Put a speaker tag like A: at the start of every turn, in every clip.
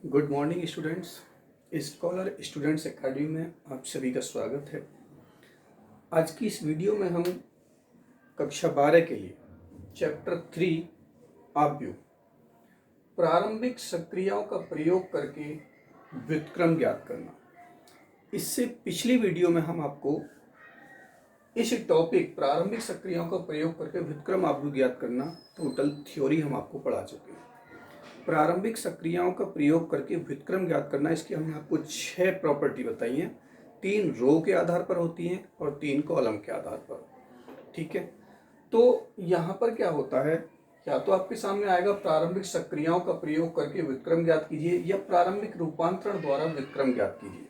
A: Good morning students. Scholar students academy में आप सभी का स्वागत है। आज की इस वीडियो में हम कक्षा 12 के लिए चैप्टर 3 आव्यूह प्रारंभिक सक्रियाओं का प्रयोग करके व्युत्क्रम ज्ञात करना। इससे पिछली वीडियो में हम आपको इस टॉपिक प्रारंभिक सक्रियाओं का प्रयोग करके व्युत्क्रम आव्यूह ज्ञात करना टोटल थ्योरी हम आपको पढ़ा चुके हैं। प्रारंभिक सक्रियाओं का प्रयोग करके व्युत्क्रम ज्ञात करना, इसकी हमने आपको 6 प्रॉपर्टी बताई हैं। 3 रो के आधार पर होती हैं और 3 कॉलम के आधार पर। ठीक है, तो यहाँ पर क्या होता है, या तो आपके सामने आएगा प्रारंभिक सक्रियाओं का प्रयोग करके व्युत्क्रम ज्ञात कीजिए या प्रारंभिक रूपांतरण द्वारा व्युत्क्रम ज्ञात कीजिए।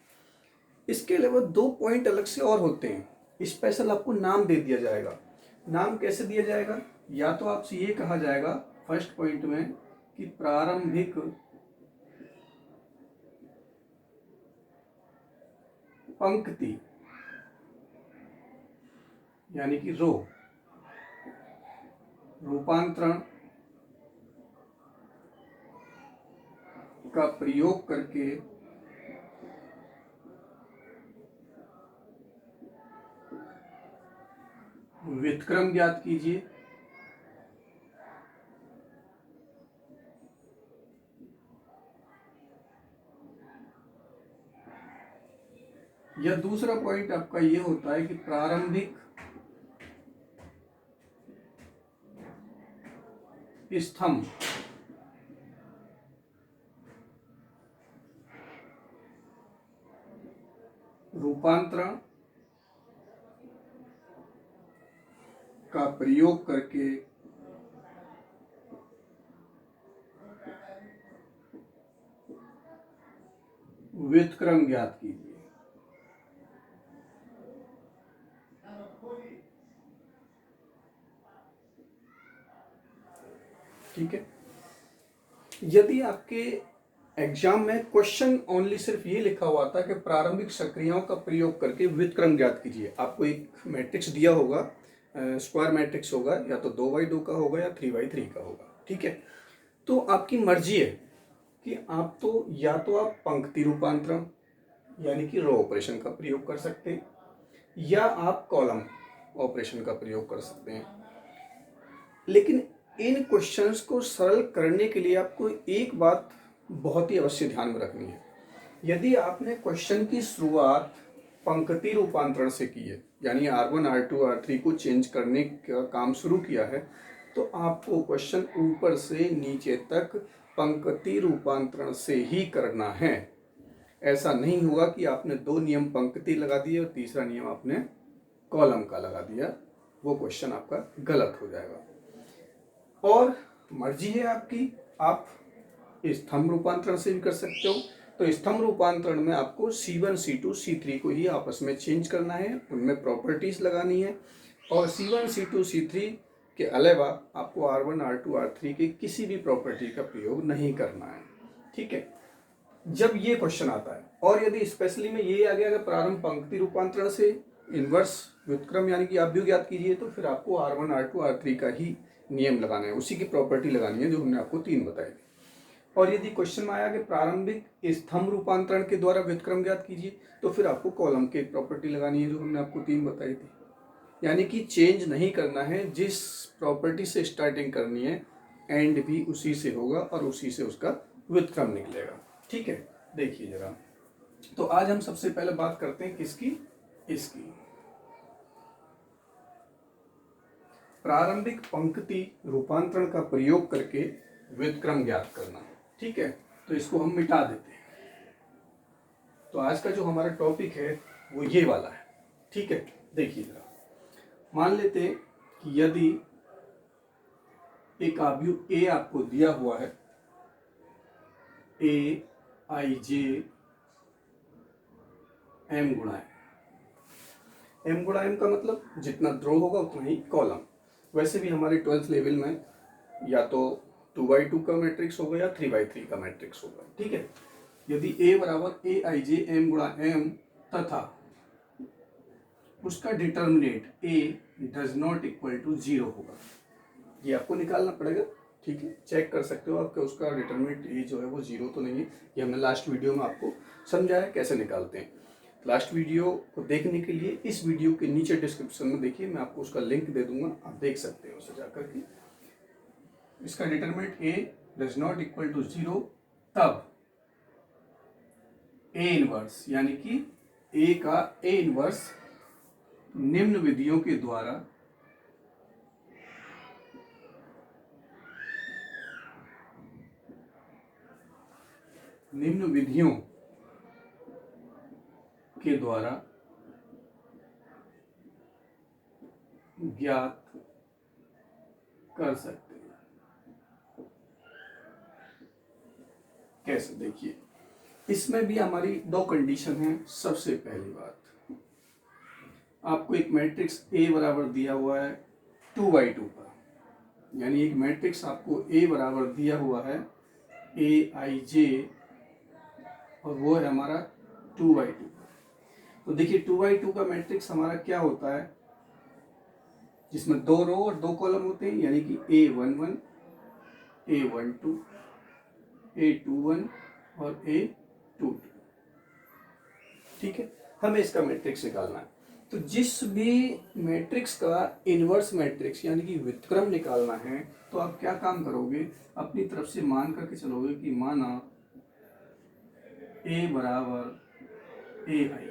A: इसके अलावा 2 पॉइंट अलग से और होते हैं, स्पेशल आपको नाम दे दिया जाएगा। नाम कैसे दिया जाएगा, या तो आपसे ये कहा जाएगा फर्स्ट पॉइंट में कि प्रारंभिक पंक्ति यानी कि रो रूपांतरण का प्रयोग करके व्युत्क्रम ज्ञात कीजिए। या दूसरा पॉइंट आपका ये होता है कि प्रारंभिक स्तंभ रूपांतरण का प्रयोग करके व्युत्क्रम ज्ञात कीजिए। ठीक है, यदि आपके एग्जाम में क्वेश्चन ओनली सिर्फ ये लिखा हुआ था कि प्रारंभिक सक्रियाओं का प्रयोग करके व्युत्क्रम ज्ञात कीजिए, आपको एक मैट्रिक्स दिया होगा, स्क्वायर मैट्रिक्स होगा, या तो 2x2 का होगा या 3x3 का होगा। ठीक है, तो आपकी मर्जी है कि आप तो या तो आप पंक्ति रूपांतरण यानी कि रो ऑपरेशन का प्रयोग कर सकते हैं, या आप कॉलम ऑपरेशन का प्रयोग कर सकते हैं। लेकिन इन क्वेश्चंस को सरल करने के लिए आपको एक बात बहुत ही अवश्य ध्यान में रखनी है। यदि आपने क्वेश्चन की शुरुआत पंक्ति रूपांतरण से की है, यानी R1 R2 R3 को चेंज करने का काम शुरू किया है, तो आपको क्वेश्चन ऊपर से नीचे तक पंक्ति रूपांतरण से ही करना है। ऐसा नहीं होगा कि आपने 2 नियम पंक्ति लगा दिए और तीसरा नियम आपने कॉलम का लगा दिया, वो क्वेश्चन आपका गलत हो जाएगा। और मर्जी है आपकी, आप स्तंभ रूपांतरण से भी कर सकते हो। तो स्तंभ रूपांतरण में आपको C1 C2 C3 को ही आपस में चेंज करना है, उनमें प्रॉपर्टीज लगानी है, और C1 C2 C3 के अलावा आपको R1 R2 R3 के किसी भी प्रॉपर्टी का प्रयोग नहीं करना है। ठीक है, जब ये क्वेश्चन आता है, और यदि स्पेशली में ये आ गया कि प्रारंभ पंक्ति रूपांतरण से इनवर्स व्युत्क्रम यानी कि आव्यूह ज्ञात कीजिए, तो फिर आपको R1 R2 R3 का ही नियम लगाना है, उसी की प्रॉपर्टी लगानी है जो हमने आपको 3 बताई थी। और यदि क्वेश्चन में आया कि प्रारंभिक स्तंभ रूपांतरण के द्वारा व्युत्क्रम ज्ञात कीजिए, तो फिर आपको कॉलम की प्रॉपर्टी लगानी है जो हमने आपको 3 बताई थी। यानी कि चेंज नहीं करना है, जिस प्रॉपर्टी से स्टार्टिंग करनी है एंड भी उसी से होगा और उसी से उसका व्युत्क्रम निकलेगा। ठीक है, देखिए जरा, तो आज हम सबसे पहले बात करते हैं किसकी, इसकी प्रारंभिक पंक्ति रूपांतरण का प्रयोग करके व्युत्क्रम ज्ञात करना। ठीक है, तो इसको हम मिटा देते हैं। तो आज का जो हमारा टॉपिक है वो ये वाला है। ठीक है, देखिए जरा, मान लेते हैं कि यदि एक आव्यूह A आपको दिया हुआ है, AIJ M गुणा M गुणा M का मतलब जितना रो होगा उतना ही कॉलम। वैसे भी हमारे 12th लेवल में या तो 2x2 का मैट्रिक्स होगा या 3x3 का मैट्रिक्स होगा। ठीक है, यदि A बराबर AIJ M गुणा M तथा उसका determinant A does not equal to 0 होगा, ये आपको निकालना पड़ेगा। ठीक है, चेक कर सकते हो आप कि उसका डिटरमिनेंट ए जो है वो 0 तो नहीं है। ये हमने लास्ट वीडियो में आपको समझाया कैसे निकालते हैं। लास्ट वीडियो को देखने के लिए इस वीडियो के नीचे डिस्क्रिप्शन में देखिए, मैं आपको उसका लिंक दे दूंगा, आप देख सकते हो उसे जाकर के। इसका determinant A does not equal to 0 तब ए इनवर्स यानी कि ए का ए इनवर्स निम्न विधियों के द्वारा ज्ञात कर सकते हैं। कैसे, देखिए इसमें भी हमारी दो कंडीशन है। सबसे पहली बात, आपको एक मैट्रिक्स ए बराबर दिया हुआ है 2/2 का, यानी एक मैट्रिक्स आपको ए बराबर दिया हुआ है AIJ और वो है हमारा 2/2। तो देखिए 2/2 का मैट्रिक्स हमारा क्या होता है, जिसमें 2 रो और 2 कॉलम होते हैं, यानी कि A11, A12, A21 और A22। ठीक है, हमें इसका मैट्रिक्स निकालना है। तो जिस भी मैट्रिक्स का इन्वर्स मैट्रिक्स यानी कि व्युत्क्रम निकालना है, तो आप क्या काम करोगे, अपनी तरफ से मान करके चलोगे कि माना A बराबर AI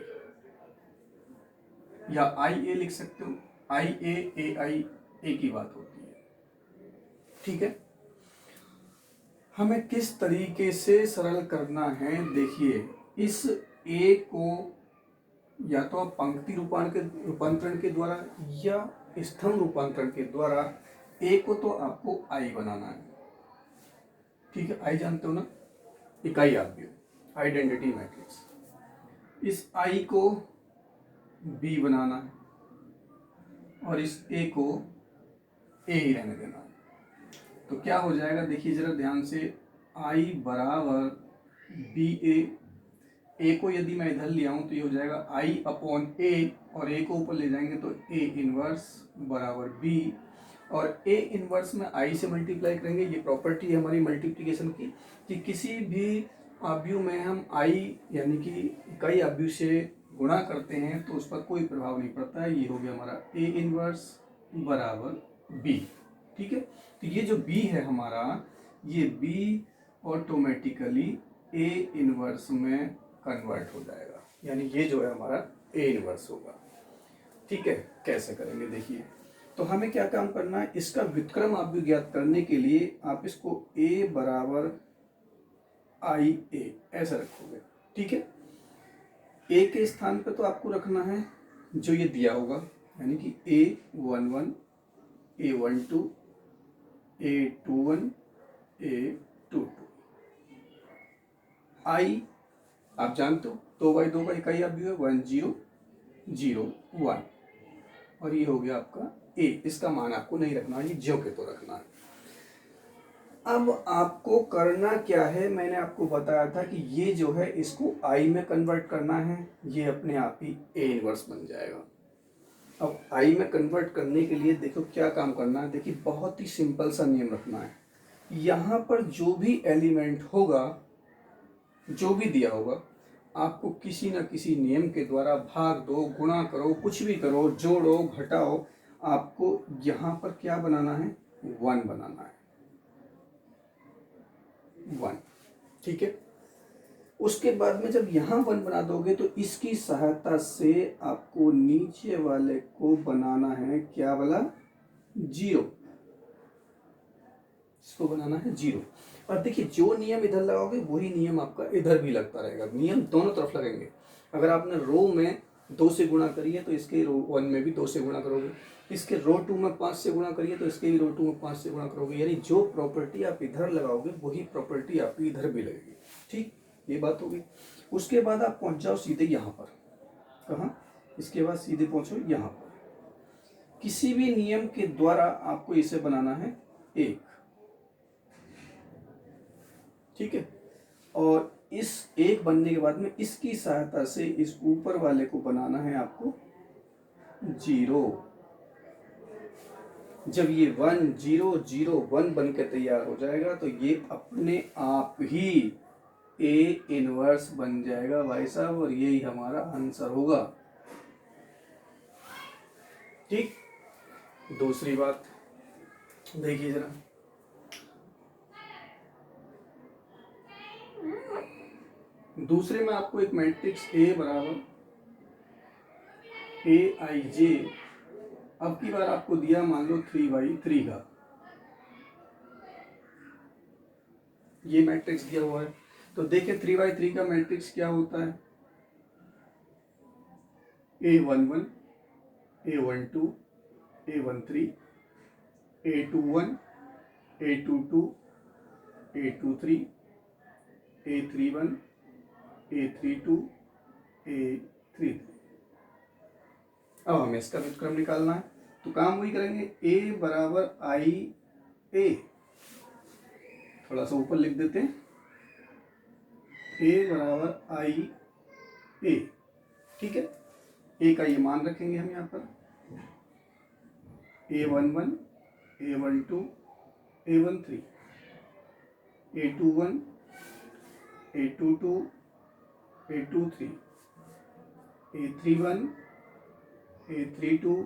A: या IA लिख सकते हो, IA AI एक ही बात होती है। ठीक है, हमें किस तरीके से सरल करना है, देखिए इस A को या तो आप पंक्ति रूपांतरण के द्वारा या स्तंभ रूपांतरण के द्वारा A को तो आपको I बनाना है। ठीक है, I जानते हो ना, इकाई आव्यूह, आइडेंटिटी मैट्रिक्स। इस I को B बनाना है और इस A को A ही रहने देना है। तो क्या हो जाएगा, देखिए जरा ध्यान से, I बराबर BA, A को यदि मैं इधर ले आऊं तो ये हो जाएगा I/A और A को ऊपर ले जाएंगे तो A इनवर्स बराबर B, और A इनवर्स में I से मल्टीप्लाई करेंगे। ये प्रॉपर्टी है हमारी मल्टीप्लिकेशन की कि किसी भी आव्यूह में हम I यानी कि इकाई आव्यूह से गुणा करते हैं तो उस पर कोई प्रभाव नहीं पड़ता है। ये हो गया हमारा A इनवर्स बराबर B। ठीक है, तो ये जो B है हमारा, ये B ऑटोमेटिकली A इनवर्स में कन्वर्ट हो जाएगा, यानी ये जो है हमारा A इनवर्स होगा। ठीक है, कैसे करेंगे देखिए, तो हमें क्या काम करना है, इसका व्युत्क्रम आव्यूह ज्ञात करने के लिए आप इसको A बराबर IA ऐसा रखोगे। ठीक है, A के स्थान पे तो आपको रखना है जो ये दिया होगा, यानी कि A11, A12, A21, A22। I आप जानते हो 2/2 का इकाई आव्यूह है 1 0 0 1, और ये हो गया आपका A। इसका मान आपको नहीं रखना है, ये ज्यों के तो रखना है। अब आपको करना क्या है, मैंने आपको बताया था कि ये जो है इसको I में कन्वर्ट करना है, ये अपने आप ही A इनवर्स बन जाएगा। अब I में कन्वर्ट करने के लिए देखो क्या काम करना है, देखिए बहुत ही सिंपल सा नियम रखना है। यहाँ पर जो भी एलिमेंट होगा, जो भी दिया होगा, आपको किसी न किसी नियम के द्वारा भाग दो, गुणा करो, कुछ भी करो, जोड़ो घटाओ, आपको यहाँ पर क्या बनाना है, 1 बनाना है, 1। ठीक है, उसके बाद में जब यहाँ 1 बना दोगे तो इसकी सहायता से आपको नीचे वाले को बनाना है क्या वाला, 0। इसको बनाना है 0। और देखिए जो नियम इधर लगाओगे वही नियम आपका इधर भी लगता रहेगा, नियम दोनों तरफ लगेंगे। अगर आपने रो में 2 से गुणा करी है तो इसके रो 1 में भी 2 से गुणा करोगे, इसके रो 2 में 5 से गुणा करिए तो इसके भी रो 2 में 5 से गुणा करोगे, यानी जो प्रॉपर्टी आप इधर लगाओगे वही प्रॉपर्टी आपकी इधर भी लगेगी। ठीक, ये बात होगी। उसके बाद आप पहुंच जाओ सीधे यहाँ पर, कहाँ, इसके बाद सीधे पहुंचो यहाँ पर। किसी भी नियम के द्वारा आपको इसे बनाना है 1। ठीक है, और इस 1 बनने के बाद में इसकी सहायता से इस ऊपर वाले को बनाना है आपको 0। जब ये 1 0 0 1 बन के तैयार हो जाएगा तो ये अपने आप ही ए इनवर्स बन जाएगा भाई साहब, और यही हमारा आंसर होगा। ठीक। दूसरी बात देखिए जरा, दूसरे में आपको एक मैट्रिक्स ए बराबर ए आई जे, अब की बार आपको दिया मान लो 3/3 का ये मैट्रिक्स दिया हुआ है। तो देखिए 3/3 का मैट्रिक्स क्या होता है, A11 A12 A13 A21 A22 A23 A31 A32 A33। अब हमें इसका व्युत्क्रम निकालना है, तो काम वही करेंगे, A बराबर आई ए, थोड़ा सा ऊपर लिख देते हैं, A बराबर आई ए। ठीक है, ए का ये मान रखेंगे हम यहाँ पर, A11 A12 A13 A21 A22 A23 A31 A32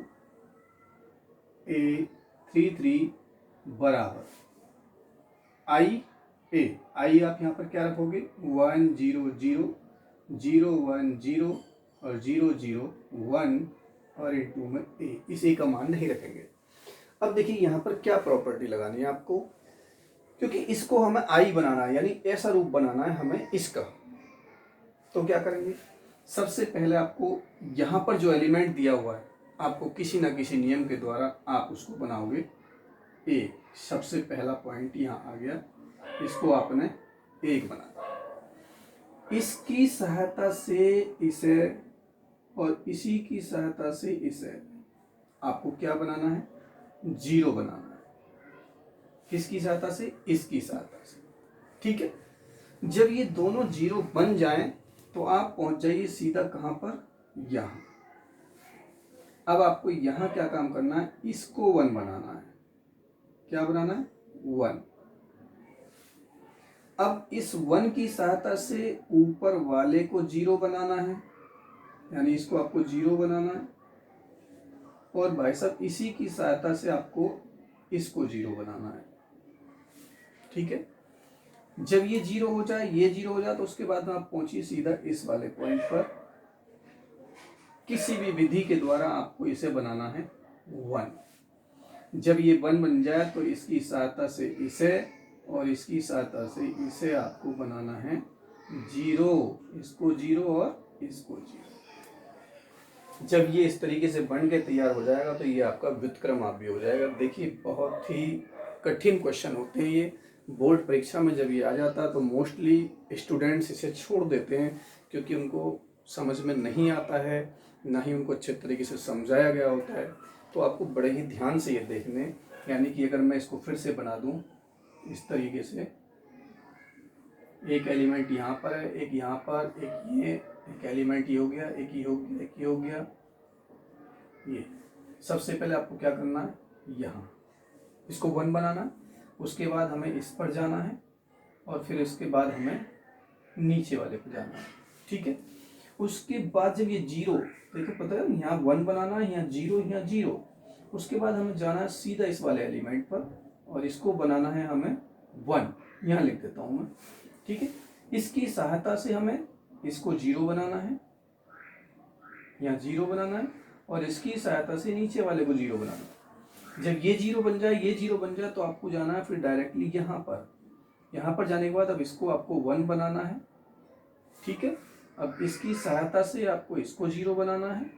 A: A33 बराबर आई ए। आई आप यहाँ पर क्या रखोगे, 1 0 0 0 1 0 और 0 0 1 और A2 में ए, इस ए का मान नहीं रखेंगे। अब देखिए यहाँ पर क्या प्रॉपर्टी लगानी है आपको, क्योंकि इसको हमें आई बनाना है, यानी ऐसा रूप बनाना है हमें इसका। तो क्या करेंगे, सबसे पहले आपको यहाँ पर जो एलिमेंट दिया हुआ है, आपको किसी ना किसी नियम के द्वारा आप उसको बनाओगे ए। सबसे पहला पॉइंट यहाँ आ गया, इसको आपने एक बना, इसकी सहायता से इसे और इसी की सहायता से इसे आपको क्या बनाना है, 0 बनाना है। किसकी सहायता से, इसकी सहायता से। ठीक है, जब ये दोनों 0 बन जाएं तो आप पहुंच जाइए सीधा कहां पर, यहां। अब आपको यहां क्या काम करना है, इसको 1 बनाना है। क्या बनाना है, 1। अब इस 1 की सहायता से ऊपर वाले को 0 बनाना है, यानी इसको आपको 0 बनाना है, और भाई साहब इसी की सहायता से आपको इसको 0 बनाना है। ठीक है, जब ये 0 हो जाए, ये 0 हो जाए, तो उसके बाद में आप पहुंचिए सीधा इस वाले पॉइंट पर। किसी भी विधि के द्वारा आपको इसे बनाना है 1। जब ये 1 बन जाए तो इसकी सहायता से इसे और इसकी सहायता से इसे आपको बनाना है 0, इसको 0 और इसको 0। जब ये इस तरीके से बन के तैयार हो जाएगा तो ये आपका व्युत्क्रम भी हो जाएगा। देखिए बहुत ही कठिन क्वेश्चन होते हैं ये, बोर्ड परीक्षा में जब ये आ जाता है तो मोस्टली स्टूडेंट्स इसे छोड़ देते हैं, क्योंकि उनको समझ में नहीं आता है, ना ही उनको अच्छे तरीके से समझाया गया होता है। तो आपको बड़े ही ध्यान से ये देखने, यानी कि अगर मैं इसको फिर से बना दूं इस तरीके से, एक एलिमेंट यहाँ पर है, एक यहाँ पर, एक एलिमेंट ये हो गया, एक ये हो गया, एक ये हो गया। ये सबसे पहले आपको क्या करना है, यहाँ इसको 1 बनाना, उसके बाद हमें इस पर जाना है, और फिर इसके बाद हमें नीचे वाले पर जाना है। ठीक है, उसके बाद जब ये 0, देखो पता है यहाँ 1 बनाना है, यहाँ 0, यहाँ 0, उसके बाद हमें जाना है सीधा इस वाले एलिमेंट पर, और इसको बनाना है हमें 1, यहाँ लिख देता हूँ मैं। ठीक है, इसकी सहायता से हमें इसको 0 बनाना है, यहाँ 0 बनाना है, और इसकी सहायता से नीचे वाले को 0 बनाना है। जब ये 0 बन जाए, ये 0 बन जाए, तो आपको जाना है फिर डायरेक्टली यहाँ पर। यहाँ पर जाने के बाद अब इसको आपको 1 बनाना है। ठीक है, अब इसकी सहायता से आपको इसको 0 बनाना है,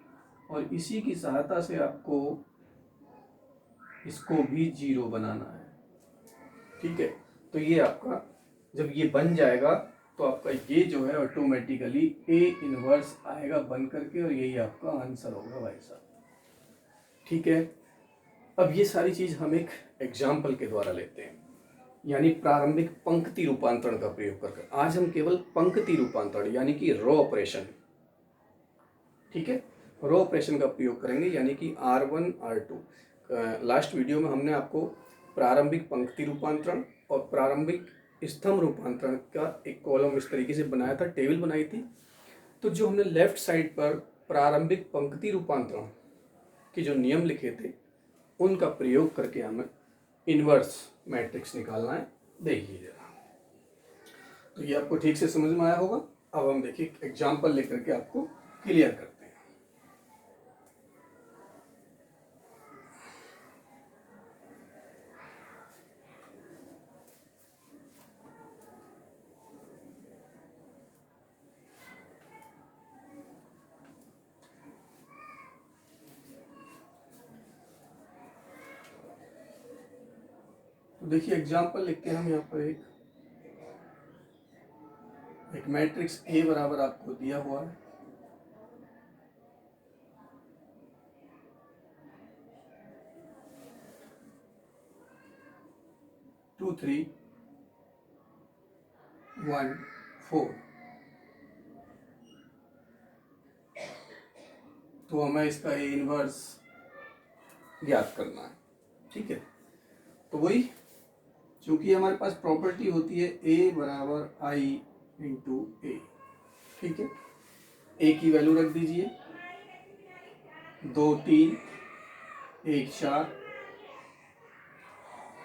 A: और इसी की सहायता से आपको इसको भी 0 बनाना है। ठीक है, तो ये आपका जब ये बन जाएगा तो आपका ये जो है ऑटोमेटिकली ए इनवर्स आएगा बन करके, और यही आपका आंसर होगा भाई साहब। ठीक है, अब ये सारी चीज हम एक एग्जाम्पल के द्वारा लेते हैं, यानी प्रारंभिक पंक्ति रूपांतरण का प्रयोग करके। आज हम केवल पंक्ति रूपांतरण यानी कि रो ऑपरेशन, ठीक है, रो ऑपरेशन का प्रयोग करेंगे, यानी कि R1 R2। लास्ट वीडियो में हमने आपको प्रारंभिक पंक्ति रूपांतरण और प्रारंभिक स्तंभ रूपांतरण का एक कॉलम इस तरीके से बनाया था, टेबल बनाई थी। तो जो हमने लेफ्ट साइड पर प्रारंभिक पंक्ति रूपांतरण के जो नियम लिखे थे उनका प्रयोग करके हमें इन्वर्स मैट्रिक्स निकालना है। देखिए जरा, तो ये आपको ठीक से समझ में आया होगा। अब हम देखिए एग्जाम्पल लेकर के आपको क्लियर करते हैं। तो देखिए एग्जाम्पल लिखते हैं हम यहाँ पर एक मैट्रिक्स ए बराबर आपको दिया हुआ है, टू थ्री वन फोर। तो हमें इसका ए इनवर्स ज्ञात करना है। ठीक है, तो वही चूंकि हमारे पास प्रॉपर्टी होती है ए बराबर आई इंटू ए। ठीक है, ए की वैल्यू रख दीजिए 2 3 1 4,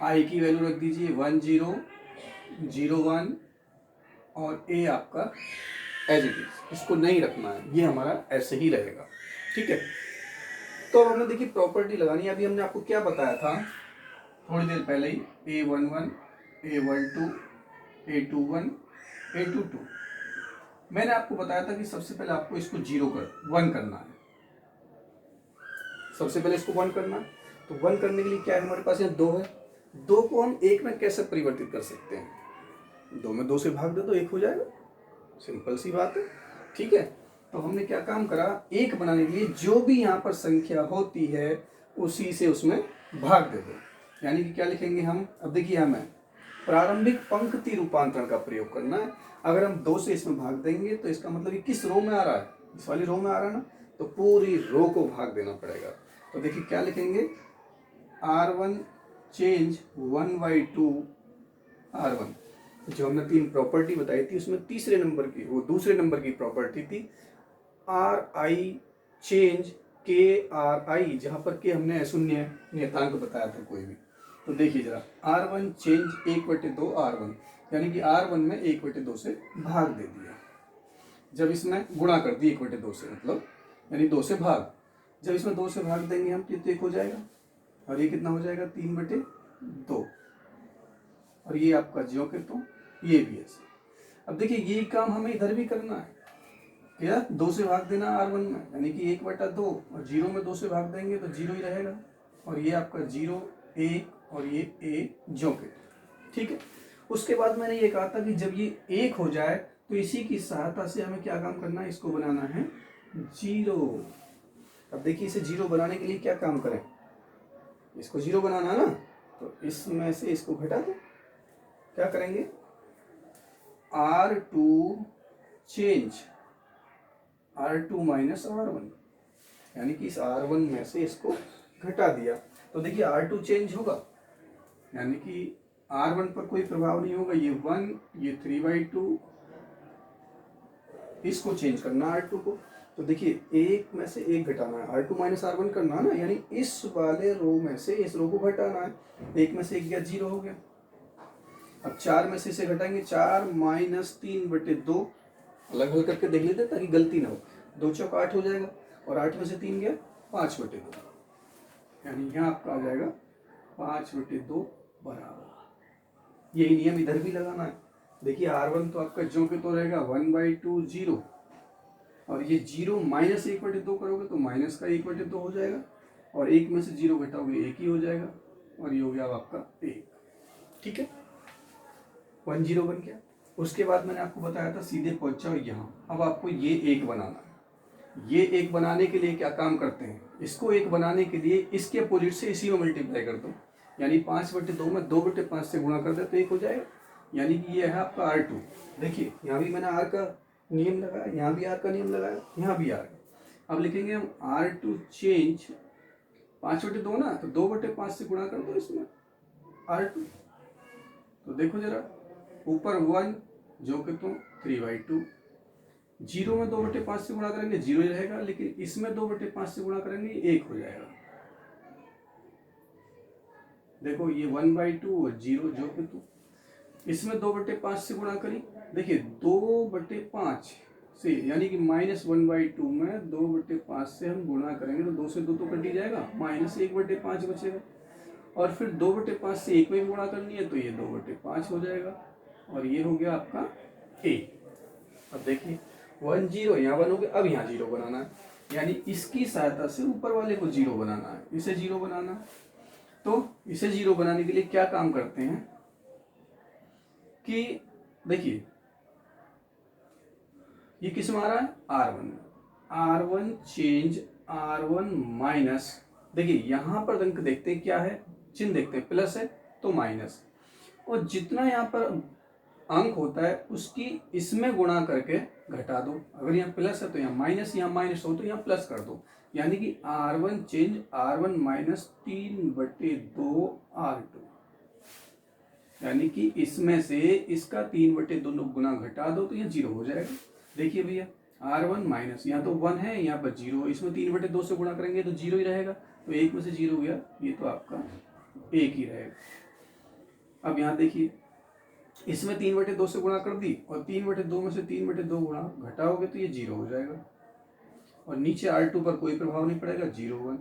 A: आई की वैल्यू रख दीजिए 1 0 0 1 और ए आपका एज इट इज, इसको नहीं रखना है, ये हमारा ऐसे ही रहेगा। ठीक है, तो अब हमें देखिए प्रॉपर्टी लगानी है। अभी हमने आपको क्या बताया था थोड़ी देर पहले ही, A11 A12 A21 A22। मैंने आपको बताया था कि सबसे पहले आपको इसको 1 करना है। सबसे पहले इसको 1 करना है, तो 1 करने के लिए क्या है हमारे पास यहाँ 2 है। 2 को हम 1 में कैसे परिवर्तित कर सकते हैं? 2 में 2 से भाग दे तो 1 हो जाएगा, सिंपल सी बात है। ठीक है, तो हमने क्या काम करा, 1 बनाने के लिए जो भी यहाँ पर संख्या होती है उसी से उसमें भाग दे दो। यानी कि क्या लिखेंगे हम, अब देखिए हमें प्रारंभिक पंक्ति रूपांतरण का प्रयोग करना है। अगर हम 2 से इसमें भाग देंगे तो इसका मतलब ये किस रो में आ रहा है, इस वाली रो में आ रहा है ना, तो पूरी रो को भाग देना पड़ेगा। तो देखिए क्या लिखेंगे, R1 चेंज 1/2 R1। जो हमने 3 प्रॉपर्टी बताई थी उसमें तीसरे नंबर की, वो दूसरे नंबर की प्रॉपर्टी थी RI चेंज KRI, जहाँ पर के हमने अशून्य नियतांक बताया था कोई भी। तो देखिए जरा, R1 चेंज 1/2 R1, यानी कि R1 में 1/2 से भाग दे दिया। जब इसमें गुणा कर दी 1/2 से, मतलब यानी 2 से भाग, जब इसमें 2 से भाग देंगे हम तो 1 हो जाएगा, और ये कितना हो जाएगा 3/2, और ये आपका ज्यों के तो ये भी ऐसे। अब देखिए ये काम हमें इधर भी करना है, क्या 2 से भाग देना R1 में, यानी कि 1/2, और 0 में 2 से भाग देंगे तो 0 ही रहेगा, और ये आपका 0 1 और ये a ज्यों के। ठीक है, उसके बाद मैंने ये कहा था कि जब ये 1 हो जाए तो इसी की सहायता से हमें क्या काम करना है, इसको बनाना है 0। अब देखिए इसे 0 बनाने के लिए क्या काम करें, इसको 0 बनाना ना, तो इसमें से इसको घटा दो। क्या करेंगे, R2 change R2 minus R1, यानी कि इस R1 में से इसको घटा दिया। तो देखिए R2 चेंज होगा, यानी कि R1 पर कोई प्रभाव नहीं होगा, ये 1 ये 3/2, इसको चेंज करना R2 को। तो देखिए 1 में से 1 घटाना है, R2 माइनस R1 करना है ना, यानी इस वाले रो में से इस रो को घटाना है। 1 में से 1 गया 0 हो गया। अब 4 में से इसे घटाएंगे, 4 माइनस 3/2, अलग अलग करके देख लेते ताकि गलती ना हो। 2 चौक 8 हो जाएगा, और 8 में से 3 गया 5/2, यानी यहाँ आपका आ जाएगा 5/2 बराबर। यही नियम इधर भी लगाना है। देखिए R1 तो आपका ज्यों के तो रहेगा 1/2 0, और ये 0 माइनस 1/2 करोगे तो माइनस का 1/2 हो जाएगा, और 1 में से 0 घटाओगे 1 ही हो जाएगा, और ये हो गया आपका 1। ठीक है, 1 0 बन गया। उसके बाद मैंने आपको बताया था सीधे पहुंच जाओ यहाँ। अब आपको ये 1 बनाना है। ये 1 बनाने के लिए क्या काम करते हैं, इसको 1 बनाने के लिए इसके अपोजिट से इसी में मल्टीप्लाई कर दो, यानी 5/2 में 2/5 से गुणा कर दे तो 1 हो जाएगा, यानी कि ये है आपका R2। देखिए यहाँ भी मैंने R का नियम लगाया, यहाँ भी R का नियम लगाया, यहाँ भी R का। अब लिखेंगे हम R2 चेंज 5/2 ना, तो 2/5 से गुणा कर दो इसमें R2। तो देखो जरा, ऊपर 1 जो कि तुम 3/2, 0 में 2/5 से गुणा करेंगे 0 ही रहेगा, लेकिन इसमें 2/5 से गुणा करेंगे 1 हो जाएगा। देखो ये 1/2 और 0 जो कि तुम इसमें 2/5 से गुणा करी, देखिए 2/5 से, यानी कि -1/2 में 2/5 से हम गुणा करेंगे तो 2 से 2 तो कट ही जाएगा, -1/5 बचेगा। और फिर 2/5 से 1 में भी गुणा करनी है तो ये 2/5 हो जाएगा, और ये हो गया आपका a। अब देखिए 1 0 यहाँ 1 हो गया, अब यहाँ 0 बनाना है, यानी इसकी सहायता से ऊपर वाले को 0 बनाना है, इसे 0 बनाना है। तो इसे 0 बनाने के लिए क्या काम करते हैं कि देखिए ये किस में आ रहा है, R1 चेंज R1 माइनस, देखिए यहां पर अंक देखते हैं क्या है, चिन्ह देखते हैं, प्लस है तो माइनस, और जितना यहाँ पर अंक होता है उसकी इसमें गुणा करके घटा दो। अगर यहाँ प्लस है तो यहाँ माइनस हो तो यहाँ प्लस कर दो, यानी कि R1 change R1 minus 3/2 R2, यानी कि इसमें से इसका 3/2 गुना घटा दो तो ये 0 हो जाएगा। देखिए भैया R1 माइनस, यहाँ तो 1 है, यहाँ पर 0, इसमें 3/2 से गुणा करेंगे तो 0 ही रहेगा, तो 1 में से 0 गया, ये तो आपका 1 ही रहेगा। अब यहाँ देखिए इसमें 3/2 से गुणा कर दी, और 3/2 में से 3/2 गुणा घटाओगे तो ये 0 हो जाएगा, और नीचे R2 पर कोई प्रभाव नहीं पड़ेगा, 0 1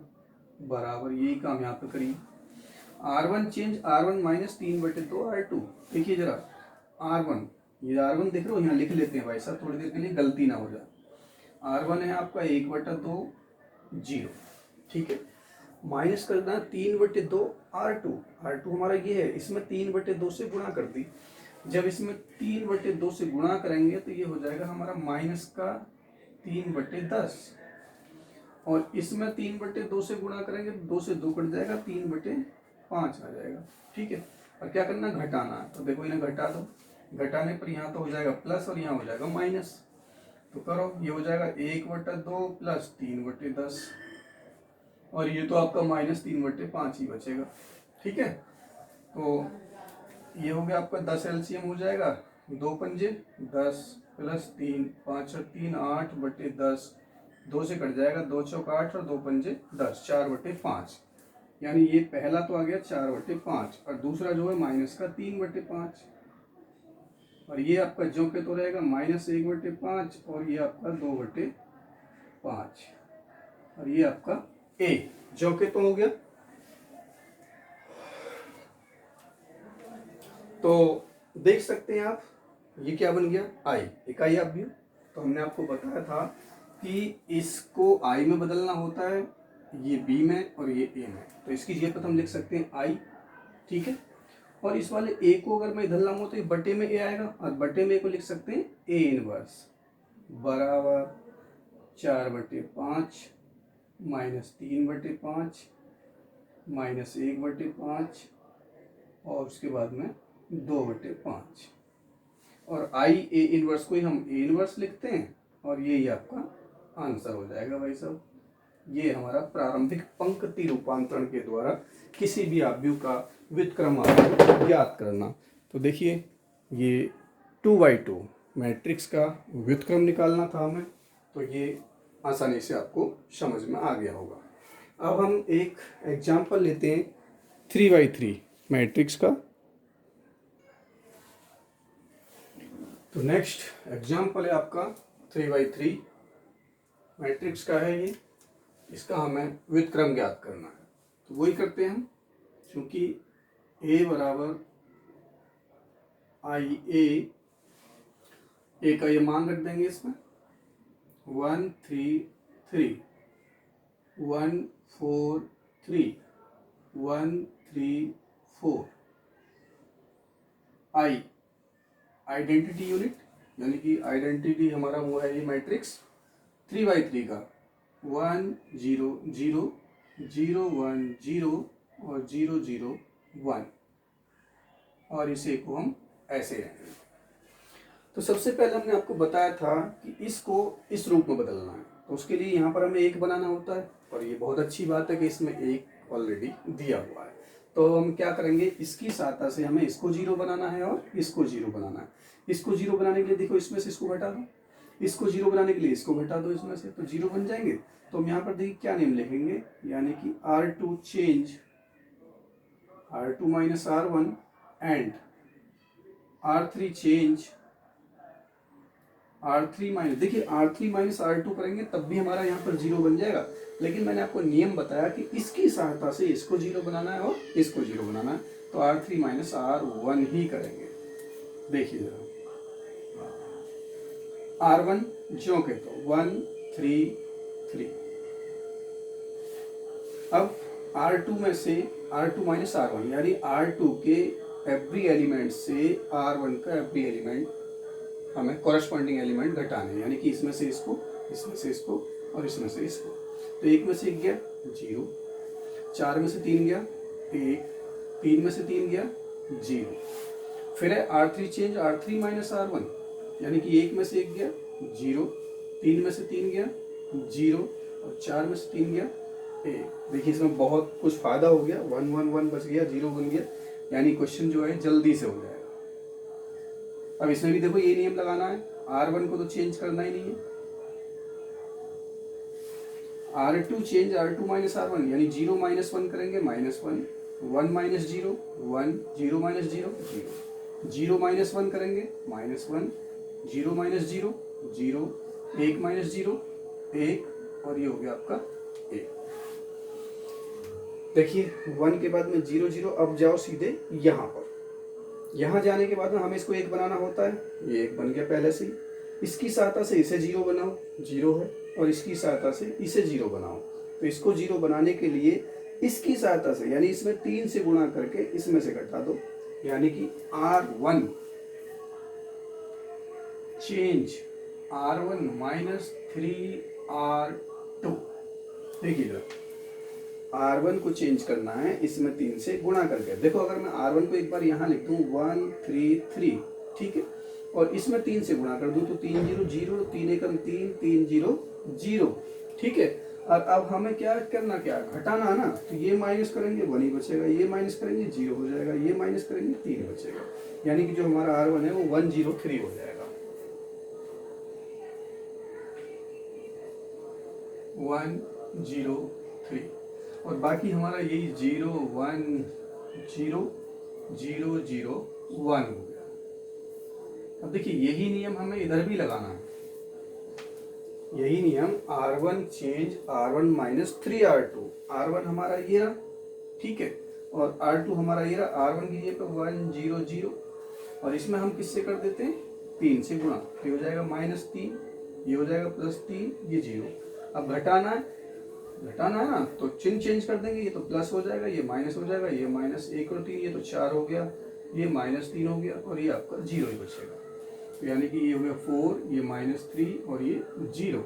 A: बराबर, यही काम यहाँ पर करिए। R1 change R1 minus 3/2 R2, देखिए जरा R1, ये R1 देख रहे हो, यहाँ लिख लेते हैं भाई साहब थोड़ी देर के लिए, गलती ना हो जाए। R1 है आपका 1/2 0, ठीक है, माइनस करना 3/2 R2, R2 हमारा ये है, इसमें 3/2 से गुणा कर दी, जब इसमें 3/2 से गुणा करेंगे तो ये हो जाएगा हमारा माइनस का 3/10, और इसमें 3/2 से गुणा करेंगे तो 2 से 2 कट जाएगा, 3/5 आ जाएगा, ठीक है। और क्या करना, घटाना है, तो देखो इन्हें घटा दो, घटाने पर यहाँ तो हो जाएगा प्लस और यहाँ हो जाएगा माइनस, तो करो, ये हो जाएगा 1/2 प्लस 3/10, और ये तो आपका -3/5 ही बचेगा, ठीक है। तो ये हो गया आपका 10 LCM हो जाएगा, 2 पंजे 10 प्लस 3 5 और 3 8/10, 2 से कट जाएगा, 2 चौक 8 और 2 पंजे 10, 4/5, यानी ये पहला तो आ गया 4/5, और दूसरा जो है माइनस का 3/5, और ये आपका जो के तो रहेगा -1/5, और ये आपका 2/5, और ये आपका a जो के तो हो गया। तो देख सकते हैं आप, ये क्या बन गया, i, इकाई अवयव। तो हमने आपको बताया था कि इसको i में बदलना होता है, ये b में और ये a में, तो इसकी जगह पर हम लिख सकते हैं i, ठीक है। और इस वाले a को अगर मैं इधर लाऊं तो ये बटे में a आएगा, और बटे में a को लिख सकते हैं a इनवर्स बराबर 4/5 -3/5 -1/5, और उसके बाद में 2/5, और i a इनवर्स को ही हम a इनवर्स लिखते हैं, और ये ही आपका आंसर हो जाएगा भाई साहब। ये हमारा प्रारंभिक पंक्ति रूपांतरण के द्वारा किसी भी अवयव का व्युत्क्रम आपको ज्ञात करना। तो देखिए ये 2/2 मैट्रिक्स का व्युत्क्रम निकालना था हमें, तो ये आसानी से आपको समझ में आ गया होगा। अब हम एक एग्जाम्पल लेते हैं 3/3 मैट्रिक्स का। तो नेक्स्ट एग्जाम्पल है आपका 3/3 मैट्रिक्स का है ये, इसका हमें व्युत्क्रम ज्ञात करना है। तो वही करते हैं हम, क्योंकि a बराबर i a का ये मान रख देंगे इसमें 1 3 3 1 4 3 1 3 4, i आइडेंटिटी यूनिट, यानी कि आइडेंटिटी हमारा वो है ये मैट्रिक्स 3/3 का 1 0 0 0 1 0 और 0 0 1, और इसे को हम ऐसे रहेंगे। तो सबसे पहले हमने आपको बताया था कि इसको इस रूप में बदलना है, तो उसके लिए यहाँ पर हमें 1 बनाना होता है, और ये बहुत अच्छी बात है कि इसमें एक ऑलरेडी दिया हुआ है। तो हम क्या करेंगे, इसकी सहायता से हमें इसको जीरो बनाना है और इसको जीरो बनाना है। इसको जीरो बनाने के लिए देखो इसमें से इसको घटा दो, इसको जीरो बनाने के लिए इसको घटा दो इसमें से, तो जीरो बन जाएंगे। तो हम यहाँ पर देखिए क्या नेम लिखेंगे, यानी कि R2 change R2 minus R1 and R3 change R3 minus, देखिए R3 माइनस R2 करेंगे तब भी हमारा यहाँ पर जीरो बन जाएगा, लेकिन मैंने आपको नियम बताया कि इसकी सहायता से इसको जीरो बनाना है और इसको जीरो बनाना है, तो R3 माइनस R1 ही करेंगे। देखिए जरा R1 जो के तो 1 3 3, अब R2 में से R2 माइनस R1 यानी R2 के एवरी एलिमेंट से R1 का एवरी एलिमेंट हमें कॉरेस्पॉन्डिंग एलिमेंट घटाने, यानी कि इसमें से इसको, इसमें से इसको और इसमें से इसको। तो एक में से एक गया जीरो, 4 में से 3 गया 1, 3 में से 3 गया जीरो। फिर है R3 change R3 minus R1, यानी कि 1 में से 1 गया जीरो, 3 में से 3 गया जीरो और 4 में से 3 गया 1। देखिए इसमें बहुत कुछ फायदा हो गया, 1 1 1 बच गया, जीरो बन गया, यानी क्वेश्चन जो है जल्दी से हो जाएगा। अब इसमें भी देखो ये नियम लगाना है, R1 को तो चेंज करना ही नहीं है, R2 change R2 minus R1 यानी 0 माइनस 1 करेंगे -1, 1 माइनस 0 1, 0 माइनस 0 0, 0 माइनस 1 करेंगे -1, 0 माइनस 0 0, 1 माइनस 0 1 और ये हो गया आपका 1। देखिए 1 के बाद में 0 0, अब जाओ सीधे यहाँ पर, यहाँ जाने के बाद में हमें इसको 1 बनाना होता है, ये 1 बन गया पहले से ही। इसकी सहायता से इसे 0 बनाओ, 0 है, और इसकी सहायता से इसे 0 बनाओ। तो इसको 0 बनाने के लिए इसकी सहायता से यानी इसमें 3 से गुणा करके इसमें से घटा दो, यानी कि R1 change R1 minus 3R2। देखिए जरा R1 को चेंज करना है, इसमें 3 से गुणा करके। देखो अगर मैं R1 को एक बार यहाँ लिख दूँ 1 3 3, ठीक है, और इसमें 3 से गुणा कर दूँ तो 3 0 0, 3 एकम 3, 3 0 0, ठीक है। और अब हमें क्या करना, क्या घटाना है ना, तो ये माइनस करेंगे 1 ही बचेगा, ये माइनस करेंगे 0 हो जाएगा, ये माइनस करेंगे 3 बचेगा, यानी कि जो हमारा R1 है वो 103 हो जाएगा, 103। और बाकी हमारा यही 0 1 0 0 0 1 हो गया। अब देखिए यही नियम हमें इधर भी लगाना है, यही नियम R1 change R1 minus 3R2, R1 हमारा ये रहा, ठीक है, और R2 हमारा ये रहा। R1 की जगह पे 1 0 0 और इसमें हम किससे कर देते हैं 3 से गुणा, ये हो जाएगा -3, ये हो जाएगा +3, ये 0। अब घटाना है ना, तो चिन्ह चेंज कर देंगे, ये तो प्लस हो जाएगा, ये माइनस हो जाएगा, ये -1 और 3, ये तो 4 हो गया, ये -3 हो गया और ये आपका 0 ही बचेगा। तो यानी कि ये हो गया 4, ये -3 और ये 0।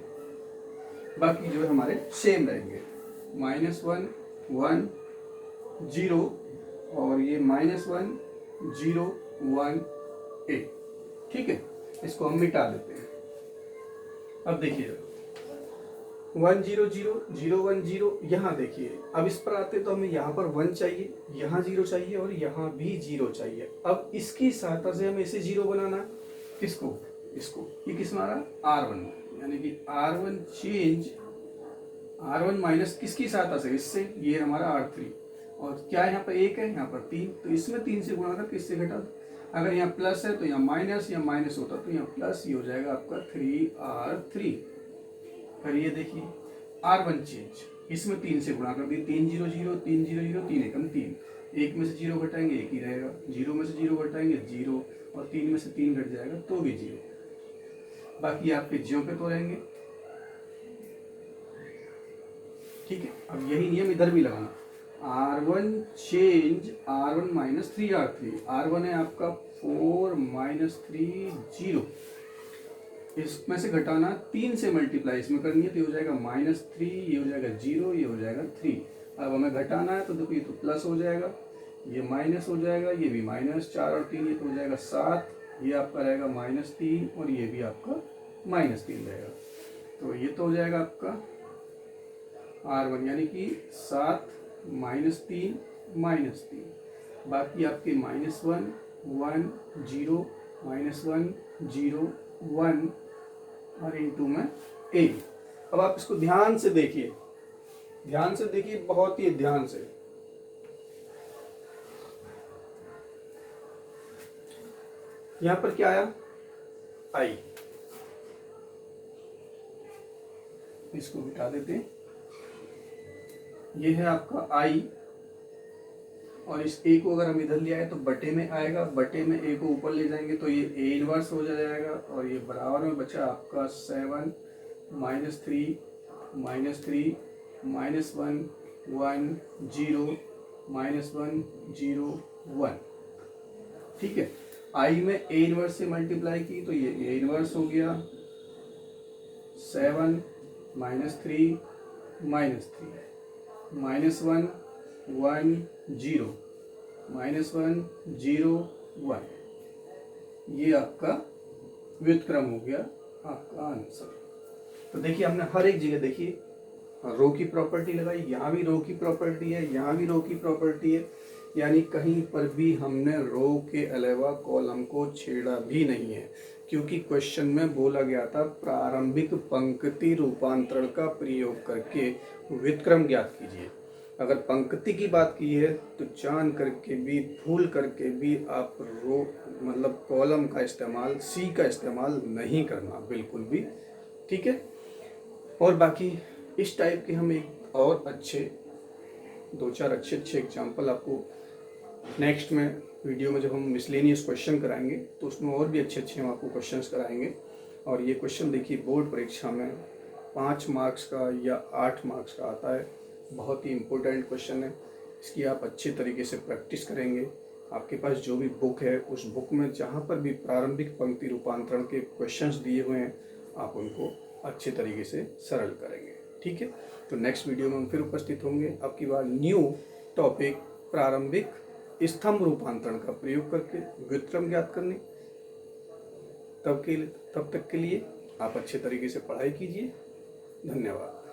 A: बाकी जो है हमारे सेम रहेंगे, -1 1 0 और ये -1 0 1 1, ठीक है। इसको हम मिटा देते हैं। अब देखिए 1 0 0 0 1 0, यहाँ देखिए अब इस पर आते तो हमें यहाँ पर 1 चाहिए, यहाँ 0 चाहिए और यहाँ भी 0 चाहिए। अब इसकी सहायता से हमें इसे 0 बनाना है, किसको, इसको, ये किस में आ रहा R1, यानी कि R1 चेंज R1 माइनस किसकी सहायता से, इससे, ये हमारा R3, और क्या यहाँ पर 1 है, यहाँ पर 3, तो इसमें 3 से गुणा करके इससे घटा दो। अगर यहाँ प्लस है तो यहाँ माइनस, या माइनस होता तो यहाँ प्लस, ये हो जाएगा आपका 3R3। फिर ये देखिए R1 चेंज, इसमें 3 से गुणा कर दिए, 3 0 0 3 0 0 3 एकम 3, 1 में से 0 घटाएंगे 1 ही रहेगा, 0 में से 0 घटाएंगे 0 और 3 में से 3 घट जाएगा तो भी 0, बाकी आपके ज्यों पे तो रहेंगे, ठीक है। अब यही नियम इधर भी लगाना, R1 change R1 minus 3R3, R1 है आपका 4 -3 0, इसमें से घटाना 3 से मल्टीप्लाई इसमें करनी है, तो ये हो जाएगा -3, ये हो जाएगा 0, ये हो जाएगा 3। अब हमें घटाना है तो देखो ये तो प्लस हो जाएगा, ये माइनस हो जाएगा, ये भी -4 और 3, ये तो हो जाएगा 7, ये आपका रहेगा -3 और ये भी आपका -3 रहेगा, तो ये तो हो जाएगा आपका R1 यानी कि 7 -3 -3, बाकी आपके -1 1 0 -1 0 1 और इंटू में A। अब आप इसको ध्यान से देखिए, बहुत ही ध्यान से। यहां पर क्या आया? I, इसको हटा देते हैं। ये है आपका I, और इस A को अगर हम इधर ले आए तो बटे में आएगा, बटे में A को ऊपर ले जाएंगे तो ये A इनवर्स हो जाएगा, और ये बराबर में बचा आपका 7 -3 -3 -1 1 0 -1 0 1। ठीक है, I में A इनवर्स से मल्टीप्लाई की तो ये A इनवर्स हो गया, 7 -3 -3 -1 1 0 -1 0 1, ये आपका व्युत्क्रम हो गया आपका आंसर। तो देखिए हमने हर एक जगह देखिए रो की प्रॉपर्टी लगाई, यहाँ भी रो की प्रॉपर्टी है, यहाँ भी रो की प्रॉपर्टी है, यानी कहीं पर भी हमने रो के अलावा कॉलम को छेड़ा भी नहीं है, क्योंकि क्वेश्चन में बोला गया था प्रारंभिक पंक्ति रूपांतरण का प्रयोग करके व्युत्क्रम ज्ञात कीजिए। अगर पंक्ति की बात की है तो जान करके भी भूल करके भी आप रो मतलब कॉलम का इस्तेमाल, सी का इस्तेमाल नहीं करना बिल्कुल भी। ठीक है, और बाकी इस टाइप के हम एक और अच्छे 2-4 अच्छे एग्जाम्पल आपको नेक्स्ट में वीडियो में जब हम मिसलेनियस क्वेश्चन कराएंगे तो उसमें और भी अच्छे हम आपको क्वेश्चंस कराएंगे। और ये क्वेश्चन देखिए बोर्ड परीक्षा में 5 मार्क्स का या 8 मार्क्स का आता है, बहुत ही इम्पोर्टेंट क्वेश्चन है। इसकी आप अच्छे तरीके से प्रैक्टिस करेंगे। आपके पास जो भी बुक है उस बुक में जहाँ पर भी प्रारंभिक पंक्ति रूपांतरण के क्वेश्चंस दिए हुए हैं आप उनको अच्छे तरीके से सरल करेंगे। ठीक है, तो नेक्स्ट वीडियो में हम फिर उपस्थित होंगे, अब की बार न्यू टॉपिक प्रारंभिक स्तंभ रूपांतरण का प्रयोग करके व्युत्क्रम ज्ञात करने। तब तक के लिए आप अच्छे तरीके से पढ़ाई कीजिए। धन्यवाद।